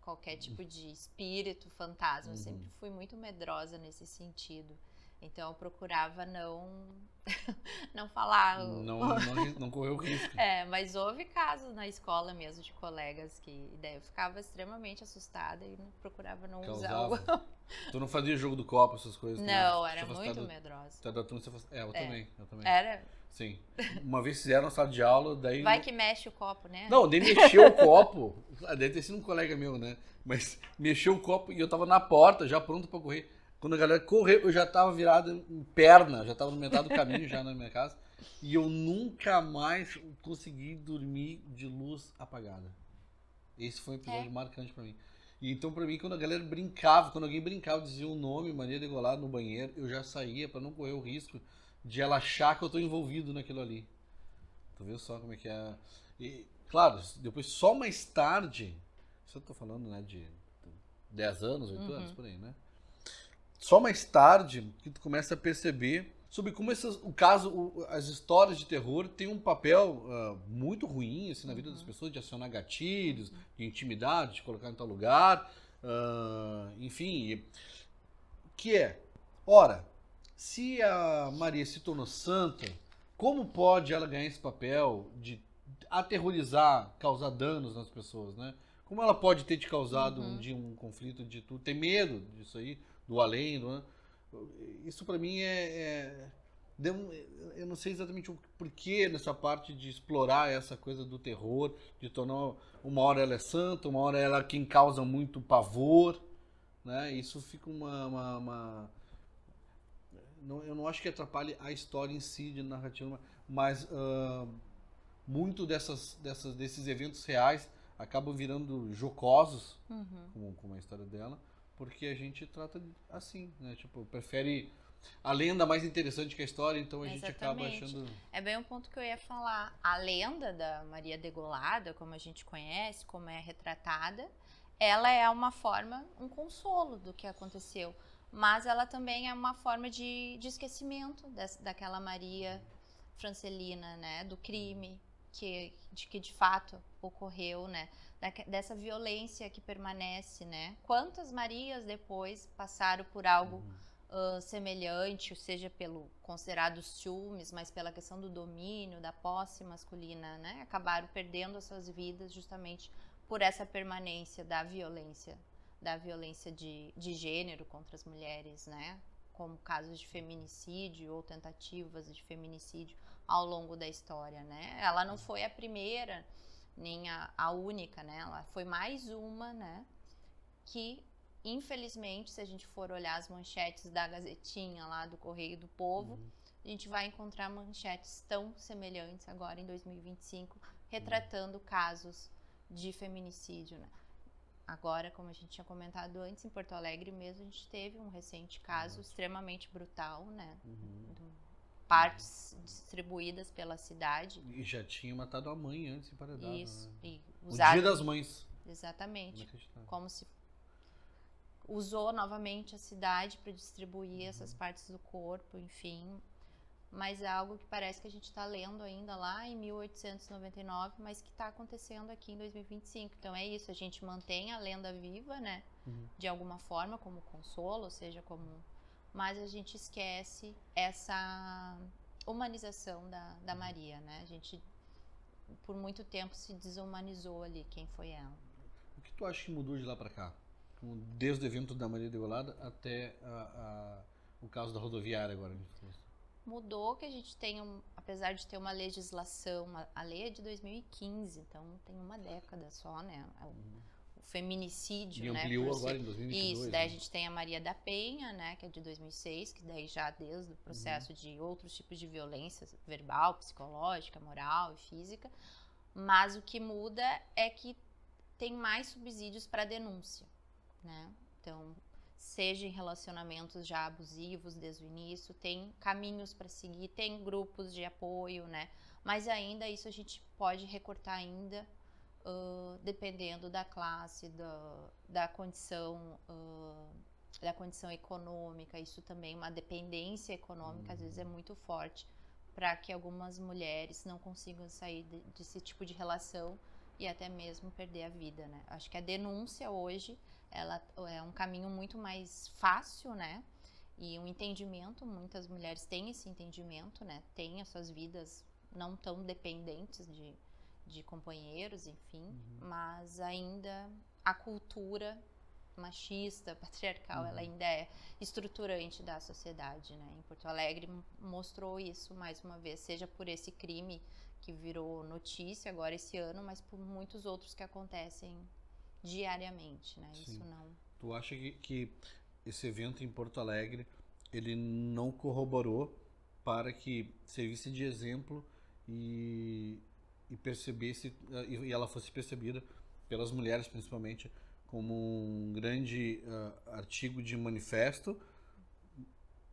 qualquer tipo de espírito, fantasma. Eu sempre fui muito medrosa nesse sentido. Então eu procurava não falar. Não correu risco. Mas houve casos na escola mesmo de colegas que daí eu ficava extremamente assustada e procurava não usar algo. Tu não fazia jogo do copo, essas coisas? Não, era muito medrosa. Eu também. Era? Sim. Uma vez fizeram na sala de aula, daí... Vai que mexe o copo, né? Não, daí mexeu o copo. Deve ter sido um colega meu, né? Mas mexeu o copo e eu tava na porta, já pronto pra correr. Quando a galera correu, eu já tava virado em perna, já tava no metade do caminho já na minha casa. E eu nunca mais consegui dormir de luz apagada. Esse foi um episódio marcante pra mim. E então pra mim, quando a galera brincava, quando alguém brincava, dizia o nome Maria Degolada no banheiro, eu já saía pra não correr o risco de ela achar que eu tô envolvido naquilo ali. Tu vê só como é que é. E, claro, depois só mais tarde, isso eu tô falando, né, de 10 anos, 8 anos, por aí, né? Só mais tarde que tu começa a perceber sobre como as histórias de terror têm um papel muito ruim assim, na vida das pessoas, de acionar gatilhos, de intimidade, de colocar em tal lugar, enfim, ora, se a Maria se tornou santa, como pode ela ganhar esse papel de aterrorizar, causar danos nas pessoas, né? Como ela pode ter te causado um conflito de tu ter medo disso aí, do além, né? Isso pra mim eu não sei exatamente o porquê nessa parte de explorar essa coisa do terror, de tornar uma hora ela é santa, uma hora ela é quem causa muito pavor, né? Isso fica eu não acho que atrapalhe a história em si de narrativa, mas muito desses eventos reais acabam virando jocosos, como a história dela, porque a gente trata assim, né? Tipo, prefere a lenda mais interessante que a história, então a gente acaba achando... É bem um ponto que eu ia falar. A lenda da Maria Degolada, como a gente conhece, como é retratada, ela é uma forma, um consolo do que aconteceu. Mas ela também é uma forma de esquecimento daquela Maria Francelina, né? Do crime que de fato ocorreu, né? Dessa violência que permanece, né? Quantas Marias depois passaram por algo semelhante, seja pelo considerado ciúmes, mas pela questão do domínio, da posse masculina, né? Acabaram perdendo as suas vidas justamente por essa permanência da violência de gênero contra as mulheres, né? Como casos de feminicídio ou tentativas de feminicídio ao longo da história, né? Ela não foi a primeira, nem a única, né? Ela foi mais uma, né? Que, infelizmente, se a gente for olhar as manchetes da Gazetinha lá do Correio do Povo, a gente vai encontrar manchetes tão semelhantes agora em 2025, retratando casos de feminicídio, né? Agora, como a gente tinha comentado antes, em Porto Alegre mesmo, a gente teve um recente caso extremamente brutal, né? Partes distribuídas pela cidade. E já tinha matado a mãe antes, emparedada. Isso. Né? E o Dia das Mães. Exatamente. Como se usou novamente a cidade para distribuir essas partes do corpo, enfim. Mas é algo que parece que a gente está lendo ainda lá em 1899, mas que está acontecendo aqui em 2025. Então é isso, a gente mantém a lenda viva, né? De alguma forma, como consolo, ou seja, como... Mas a gente esquece essa humanização da Maria, né? A gente, por muito tempo, se desumanizou ali quem foi ela. O que tu acha que mudou de lá para cá? Desde o evento da Maria Degolada até o caso da rodoviária agora. Mudou que a gente tem, apesar de ter uma legislação, a lei é de 2015, então tem uma década só, né? O feminicídio, e né? Ampliou agora em 2022. Isso, daí a gente tem a Maria da Penha, né? Que é de 2006, que daí já desde o processo de outros tipos de violência verbal, psicológica, moral e física. Mas o que muda é que tem mais subsídios para denúncia, né? Então, seja em relacionamentos já abusivos desde o início, tem caminhos para seguir, tem grupos de apoio, né? Mas ainda isso a gente pode recortar ainda, dependendo da classe, da condição econômica. Isso também, uma dependência econômica, às vezes é muito forte para que algumas mulheres não consigam sair desse tipo de relação e até mesmo perder a vida, né? Acho que a denúncia hoje ela é um caminho muito mais fácil, né? E um entendimento, muitas mulheres têm esse entendimento, né? Têm as suas vidas não tão dependentes de companheiros, enfim, mas ainda a cultura machista, patriarcal, ela ainda é estruturante da sociedade, né? Em Porto Alegre mostrou isso mais uma vez, seja por esse crime que virou notícia agora esse ano, mas por muitos outros que acontecem diariamente, né? Sim. Isso não... Tu acha que esse evento em Porto Alegre, ele não corroborou para que servisse de exemplo e percebesse, e ela fosse percebida pelas mulheres principalmente como um grande artigo de manifesto,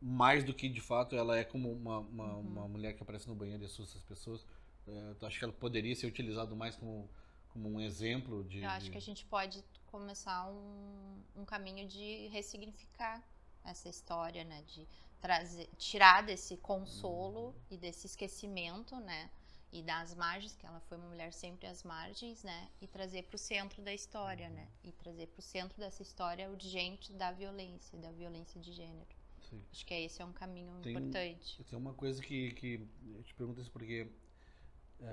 mais do que de fato ela é como uma mulher que aparece no banheiro e assusta as pessoas? Tu acha que ela poderia ser utilizado mais como um exemplo de... Eu acho que a gente pode começar um caminho de ressignificar essa história, né? tirar desse consolo e desse esquecimento, né? E das margens, que ela foi uma mulher sempre às margens, né? E trazer para o centro da história, né? E trazer para o centro dessa história urgente da violência de gênero. Sim. Acho que esse é um caminho importante. Tem uma coisa que eu te pergunto isso porque,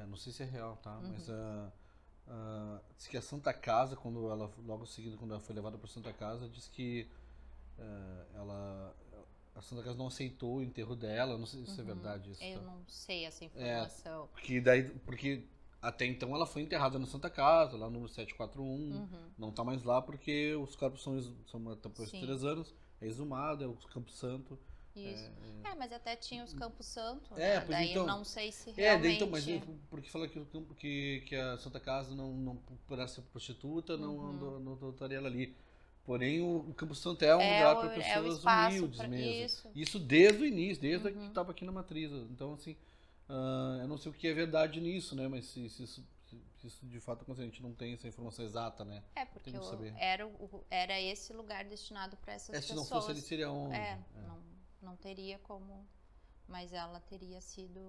não sei se é real, tá? Mas diz que a Santa Casa, quando ela, logo seguida, quando ela foi levada para Santa Casa, diz que a Santa Casa não aceitou o enterro dela, não sei se é verdade isso. Eu não sei essa informação. Porque até então ela foi enterrada na Santa Casa, lá no número 741, não tá mais lá porque os corpos são depois de 3 anos, é exumado, é o Campo Santo. Isso. Mas até tinha os Campos Santo, né? Pois daí então, eu não sei se realmente... mas porque fala que a Santa Casa não por ela ser prostituta, não adotaria ela ali. Porém, o Campo Santo é um lugar para pessoas humildes mesmo. Isso desde o início, desde que estava aqui na matriz. Então, assim, eu não sei o que é verdade nisso, né? Mas se isso de fato acontece, a gente não tem essa informação exata, né? Porque era esse lugar destinado para essas pessoas. Se não fosse, ele seria onde? Não teria como, mas ela teria sido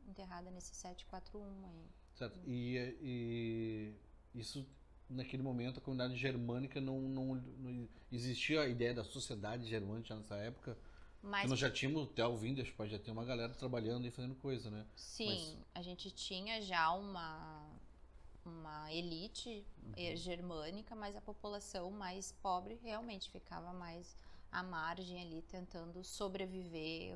enterrada nesse 741 aí. Certo. E isso, naquele momento, a comunidade germânica não existia a ideia da sociedade germânica já nessa época. Porque nós já tínhamos até ouvindo, acho que já tem uma galera trabalhando e fazendo coisa, né? Sim, a gente tinha já uma elite germânica, mas a população mais pobre realmente ficava mais à margem ali, tentando sobreviver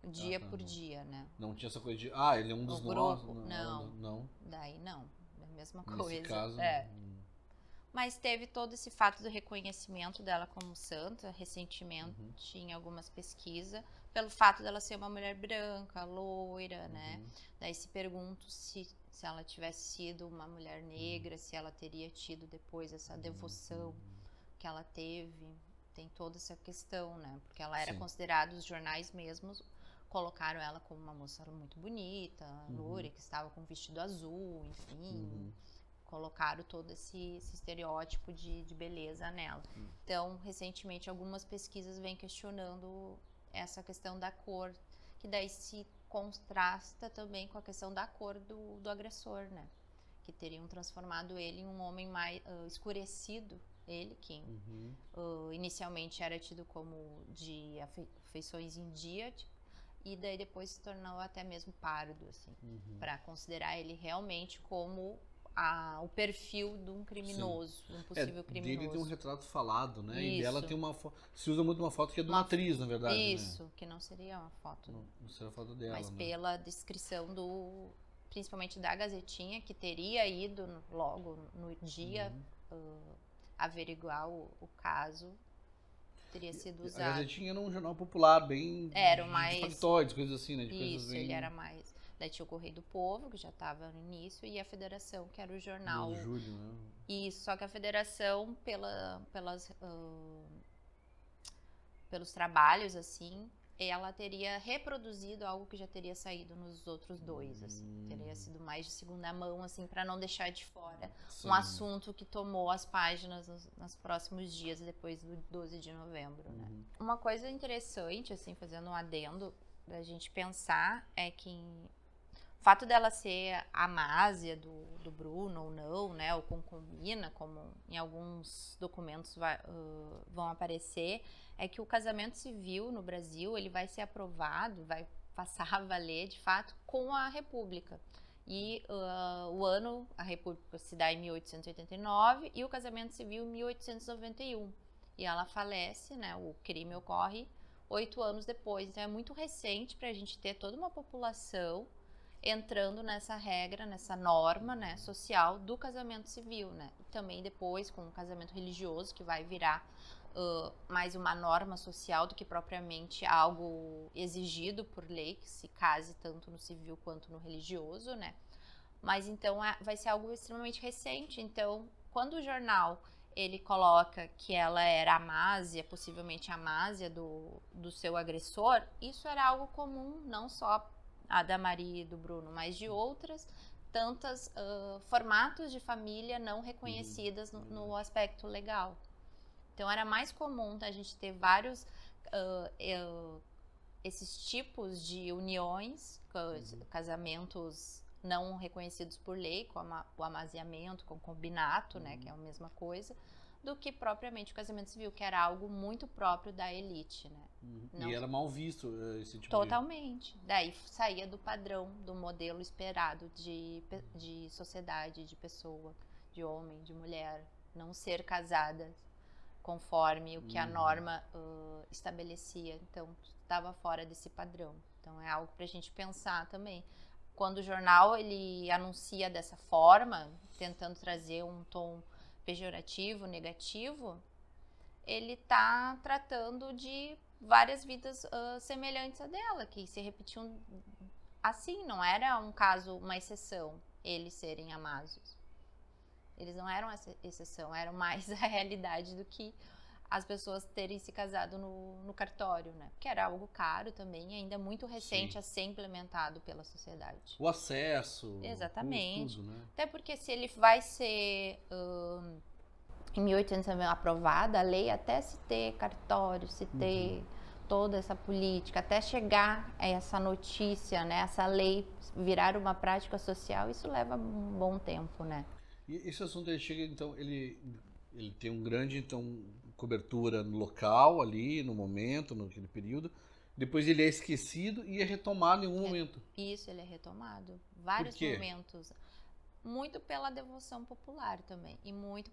dia por dia, né? Não tinha essa coisa de, ele é um dos nossos. Não. Daí não, é a mesma coisa. Nesse caso, Mas teve todo esse fato do reconhecimento dela como santa, recentemente em algumas pesquisas, pelo fato dela ser uma mulher branca, loira, né? Daí se pergunta se ela tivesse sido uma mulher negra, se ela teria tido depois essa devoção que ela teve. Tem toda essa questão, né? Porque ela era considerada, os jornais mesmos colocaram ela como uma moça muito bonita, loira, que estava com um vestido azul, enfim. Colocaram todo esse estereótipo de beleza nela. Então, recentemente, algumas pesquisas vêm questionando essa questão da cor, que daí se contrasta também com a questão da cor do agressor, né? Que teriam transformado ele em um homem mais escurecido. Ele, que inicialmente era tido como de feições indígenas, e daí depois se tornou até mesmo pardo, assim, para considerar ele realmente como o perfil de um criminoso, de um possível criminoso. Dele tem um retrato falado, né? Isso. E dela tem uma foto. Se usa muito uma foto que é de uma atriz, na verdade. Isso, né? Que não seria uma foto. Não seria a foto dela. Mas pela descrição principalmente da Gazetinha, que teria ido logo no dia averiguar o caso, teria sido usado. A Gazetinha era um jornal popular, bem de factoides, coisas assim, né? De coisas bem... ele era mais... Daí tinha o Correio do Povo, que já estava no início, e a Federação, que era o jornal... Do Júlio, né? Isso, só que a Federação, pelos trabalhos, assim, ela teria reproduzido algo que já teria saído nos outros dois, assim. Teria sido mais de segunda mão, assim, para não deixar de fora um assunto que tomou as páginas nos próximos dias, depois do 12 de novembro, né? Uma coisa interessante, assim, fazendo um adendo, da gente pensar, é que o fato dela ser a Másia do Bruno ou não, né, ou concubina, como em alguns documentos vão aparecer, é que o casamento civil no Brasil, ele vai ser aprovado, vai passar a valer, de fato, com a República. E a República se dá em 1889 e o casamento civil em 1891. E ela falece, né, o crime ocorre 8 anos depois. Então é muito recente para a gente ter toda uma população entrando nessa regra, nessa norma, né, social do casamento civil, né? E também depois com o casamento religioso, que vai virar mais uma norma social do que propriamente algo exigido por lei, que se case tanto no civil quanto no religioso, né? Mas então vai ser algo extremamente recente. Então, quando o jornal ele coloca que ela era a Másia, possivelmente a Másia do seu agressor, isso era algo comum, não só a da Maria e do Bruno, mas de outras tantas formatos de família não reconhecidas no aspecto legal. Então era mais comum a gente ter vários esses tipos de uniões, casamentos não reconhecidos por lei, como o amaziamento, concubinato, né, que é a mesma coisa, do que propriamente o casamento civil, que era algo muito próprio da elite, né? E era mal visto esse tipo Totalmente. Daí saía do padrão, do modelo esperado de sociedade, de pessoa, de homem, de mulher, não ser casada conforme o que a norma estabelecia. Então, estava fora desse padrão. Então, é algo para a gente pensar também. Quando o jornal ele anuncia dessa forma, tentando trazer um tom pejorativo, negativo, ele está tratando de várias vidas semelhantes a dela, que se repetiam assim, não era um caso, uma exceção, eles serem amasos. Eles não eram essa exceção, eram mais a realidade do que as pessoas terem se casado no cartório, né? Porque era algo caro também, ainda muito recente a ser implementado pela sociedade. O acesso. Exatamente. Tudo, né? Até porque se ele vai ser em 1800 aprovada, a lei até se ter cartório, se ter toda essa política, até chegar a essa notícia, né? Essa lei virar uma prática social, isso leva um bom tempo, né? E esse assunto ele chega, então, ele tem um grande, então, cobertura no local, ali, no momento, naquele período. Depois ele é esquecido e é retomado em algum momento. Isso, ele é retomado. Vários momentos. Muito pela devoção popular também. E muito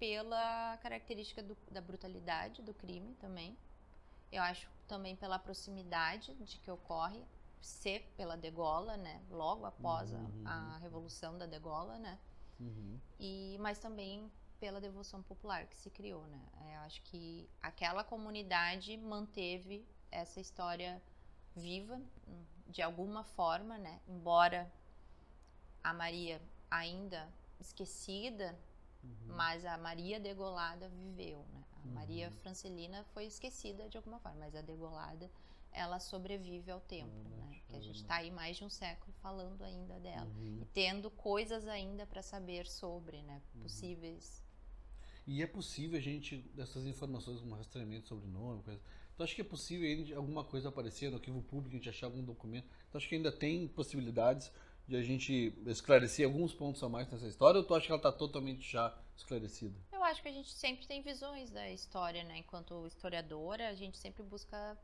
pela característica da brutalidade do crime também. Eu acho também pela proximidade de que ocorre, ser pela degola, né? Logo após a Revolução da Degola, né? Mas também pela devoção popular que se criou, né? Eu acho que aquela comunidade manteve essa história viva de alguma forma, né? Embora a Maria ainda esquecida, mas a Maria degolada viveu, né? A Maria Francelina foi esquecida de alguma forma, mas a degolada ela sobrevive ao tempo, né? Que a gente está aí mais de um século falando ainda dela e tendo coisas ainda para saber sobre, né? Possíveis. E é possível a gente, dessas informações, um rastreamento sobre nome, coisa. Tu acha que é possível alguma coisa aparecer no arquivo público, a gente achar algum documento? Tu acha que ainda tem possibilidades de a gente esclarecer alguns pontos a mais nessa história, ou tu acha que ela está totalmente já esclarecida? Eu acho que a gente sempre tem visões da história, né? Enquanto historiadora, a gente sempre busca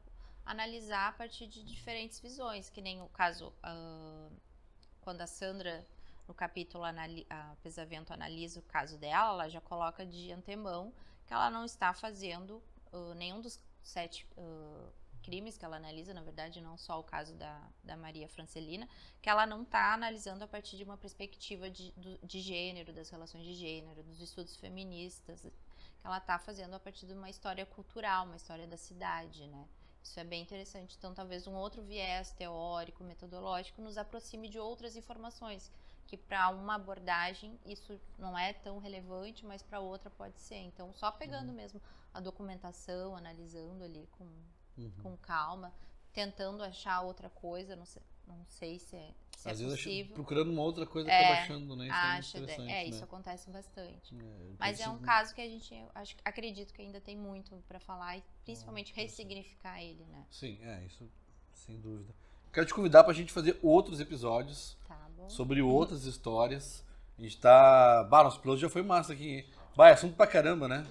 analisar a partir de diferentes visões, que nem o caso, quando a Sandra, no capítulo a Pesavento analisa o caso dela, ela já coloca de antemão que ela não está fazendo nenhum dos 7 crimes que ela analisa, na verdade não só o caso da Maria Francelina, que ela não está analisando a partir de uma perspectiva de gênero, das relações de gênero, dos estudos feministas, que ela está fazendo a partir de uma história cultural, uma história da cidade, né? Isso é bem interessante. Então, talvez um outro viés teórico, metodológico, nos aproxime de outras informações, que para uma abordagem isso não é tão relevante, mas para outra pode ser. Então, só pegando mesmo a documentação, analisando ali com calma, tentando achar outra coisa, não sei se é Às possível. Vezes procurando uma outra coisa que acaba achando, né? Isso interessante, isso acontece bastante. Então mas é um caso que a gente, acredito que ainda tem muito para falar e principalmente ressignificar ele, né? Sim, isso sem dúvida. Quero te convidar pra gente fazer outros episódios sobre outras histórias. A gente tá... nosso piloto já foi massa aqui. Assunto pra caramba, né?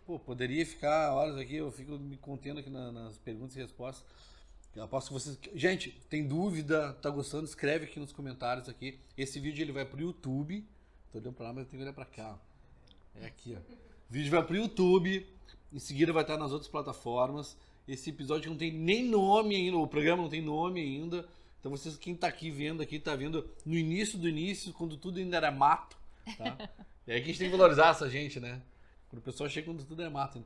Pô, poderia ficar horas aqui, eu fico me contendo aqui nas perguntas e respostas. Eu aposto que vocês... Gente, tem dúvida, tá gostando? Escreve aqui nos comentários aqui. Esse vídeo ele vai pro YouTube. Tô olhando pra lá, mas eu tenho que olhar pra cá. É aqui, ó. O vídeo vai pro YouTube. Em seguida vai estar nas outras plataformas. Esse episódio não tem nem nome ainda. O programa não tem nome ainda. Então vocês, quem tá aqui vendo, tá vendo no início do início, quando tudo ainda era mato. Tá? E aí que a gente tem que valorizar essa gente, né? Quando o pessoal chega quando tudo é mato.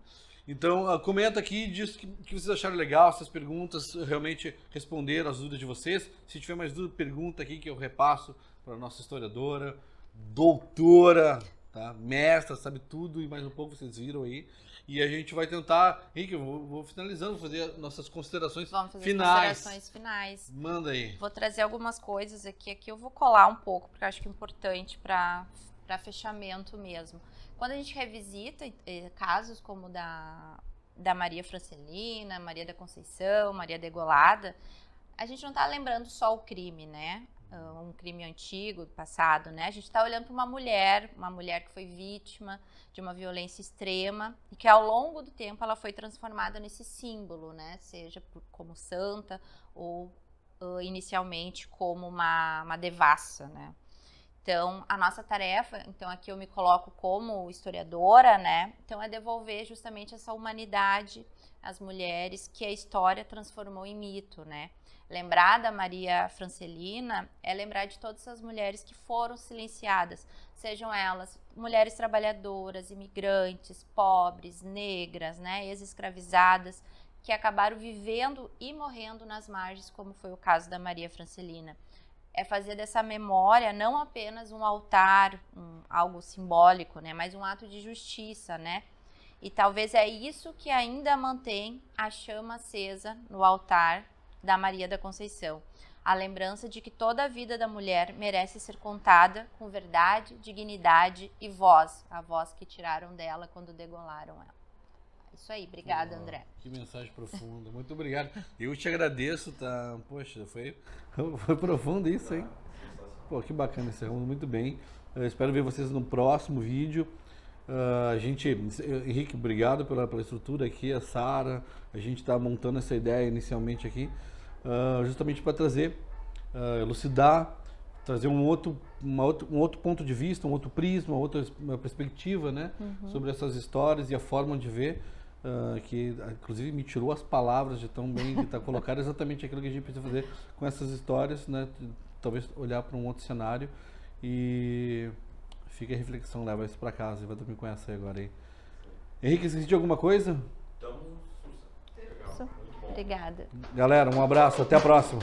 Então, comenta aqui, diz que vocês acharam legal, essas perguntas realmente responderam as dúvidas de vocês. Se tiver mais dúvida, pergunta aqui que eu repasso para a nossa historiadora, doutora, tá? Mestra, sabe tudo e mais um pouco, vocês viram aí. E a gente vai tentar, Henrique, eu vou finalizando, fazer nossas considerações finais. Vamos fazer considerações finais. Manda aí. Vou trazer algumas coisas aqui eu vou colar um pouco, porque eu acho que é importante para fechamento mesmo. Quando a gente revisita casos como da da Maria Francelina, Maria da Conceição, Maria Degolada, a gente não está lembrando só o crime, né? Um crime antigo, passado, né? A gente está olhando para uma mulher que foi vítima de uma violência extrema e que ao longo do tempo ela foi transformada nesse símbolo, né? Seja como santa ou inicialmente como uma devassa, né? Então, a nossa tarefa, então aqui eu me coloco como historiadora, né? Então, é devolver justamente essa humanidade às mulheres que a história transformou em mito, né? Lembrar da Maria Francelina é lembrar de todas as mulheres que foram silenciadas, sejam elas mulheres trabalhadoras, imigrantes, pobres, negras, né? Ex-escravizadas, que acabaram vivendo e morrendo nas margens, como foi o caso da Maria Francelina. É fazer dessa memória não apenas um altar, algo simbólico, né, mas um ato de justiça, né? E talvez é isso que ainda mantém a chama acesa no altar da Maria da Conceição. A lembrança de que toda a vida da mulher merece ser contada com verdade, dignidade e voz. A voz que tiraram dela quando degolaram ela. Isso aí, obrigada, André. Que mensagem profunda, muito obrigado. Eu te agradeço, tá? Poxa, foi profundo isso, hein? Pô, que bacana, encerramos muito bem. Eu espero ver vocês no próximo vídeo. Henrique, obrigado pela estrutura aqui, a Sara. A gente está montando essa ideia inicialmente aqui, justamente para trazer, elucidar, trazer um outro ponto de vista, um outro prisma, uma perspectiva, né, sobre essas histórias e a forma de ver. Que inclusive me tirou as palavras de tão bem que está colocado, exatamente aquilo que a gente precisa fazer com essas histórias, né? Talvez olhar para um outro cenário e fica a reflexão, leva isso para casa e vai dormir com essa aí agora aí. Henrique, esqueci de alguma coisa? Obrigada. Galera, um abraço, até a próxima.